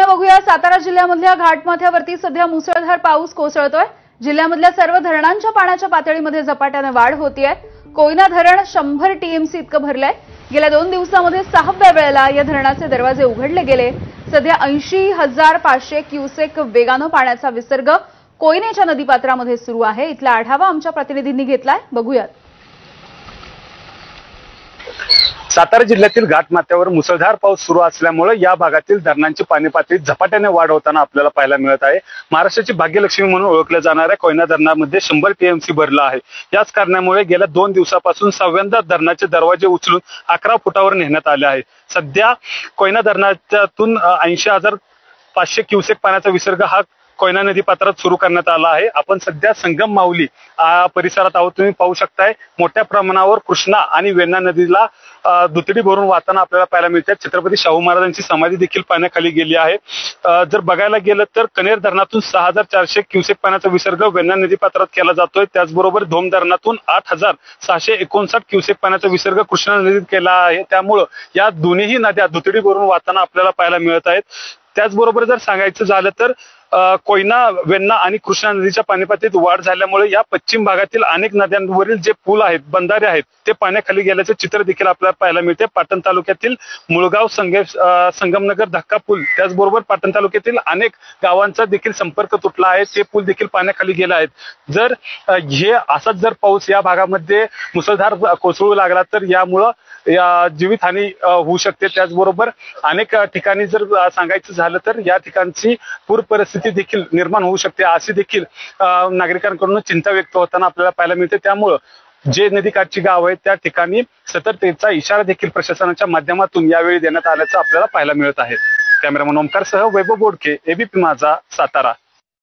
बातम्या बघूया। सातारा जिल्ह्यामधल्या घाटमाथ्यावरती सध्या मुसळधार पाऊस कोसळतोय। जिल्ह्यामधल्या सर्व धरणांच्या पाण्याच्या पातळीमध्ये झपाट्याने वाढ होतीये। कोयना धरण 100 टीएमसी इतकं भरलंय। गेल्या 2 दिवसांमध्ये 6व्या वेळेला या धरणाचे दरवाजे उघडले गेले। सध्या 80,500 क्युसेक वेगानं पाण्याचा विसर्ग कोयनेच्या नदीपात्रामध्ये सुरू आहे। इथला आढावा आमच्या प्रतिनिधींनी घेतलाय, बघूयात। सातारा जिल्ह्यातील घाटमाथ्यावर मुसळधार पाऊस सुरू असल्यामुळे या भागातील धरणांची पाणी पातळीत झपाट्याने वाढ होताना आपल्याला पाहायला मिळत आहे। महाराष्ट्राची भाग्यलक्ष्मी म्हणून ओळखल्या जाणाऱ्या कोयना धरणामध्ये 100 टीएमसी भरलं आहे। याच कारणामुळे गेल्या 2 दिवसापासून 6व्यांदा धरणाचे दरवाजे उचलून 11 फुटावर नेण्यात आले आहे। सध्या कोयना धरणातून 80,500 क्युसेक पाण्याचा विसर्ग हा कोयना नदी पात्रात सुरू करण्यात आला आहे। आपण सध्या संगम माऊली परिसरात आहोत। तुम्ही पाहू शकताय मोठ्या प्रमाणावर कृष्णा आणि वेण्णा नदीला दुतडी भरून वाहताना आपल्याला पाहायला मिळते। छत्रपती शाहू महाराजांची समाधी देखील पाण्याखाली गेली आहे। जर बघायला गेलं तर कनेर धरणातून 6,400 क्युसेक पाण्याचा विसर्ग वेण्णा नदी पात्रात केला जातोय। त्याचबरोबर धोम धरणातून 8,659 क्युसेक पाण्याचा विसर्ग कृष्णा नदीत केला आहे। त्यामुळे या दोन्ही नद्या दुतडी भरून वाहताना आपल्याला पाहायला मिळत आहेत। त्याचबरोबर जर सांगायचं झालं तर कोयना, वेण्णा आणि कृष्णा नदीच्या पाणी पातळीत वाढ झाल्यामुळे या पश्चिम भागातील अनेक नद्यांवरील जे पूल आहेत, बंधारे आहेत, ते पाण्याखाली गेल्याचे चित्र देखील आपल्याला पाहायला मिळते। पाटण तालुक्यातील मुळगाव संगमनगर धक्का पूल, त्याचबरोबर पाटण तालुक्यातील अनेक गावांचा देखील संपर्क तुटला आहे। ते पूल देखील पाण्याखाली गेले आहेत। जर हे असाच जर पाऊस या भागामध्ये मुसळधार कोसळू लागला तर यामुळं जीवितहानी होऊ शकते। त्याचबरोबर अनेक ठिकाणी जर सांगायचं झालं तर या ठिकाणची पूर परिस्थिती देखील निर्माण होऊ शकते, अशी देखील नागरिकांकडून चिंता व्यक्त होताना आपल्याला पाहायला मिळते। त्यामुळे जे नदीकाठची गाव आहेत त्या ठिकाणी सतर्कतेचा इशारा देखील प्रशासनाच्या माध्यमातून यावेळी देण्यात आल्याचं आपल्याला पाहायला मिळत आहे। कॅमेरामन ओमकार सह वैभव बोडके, एबीपी माझा, सातारा।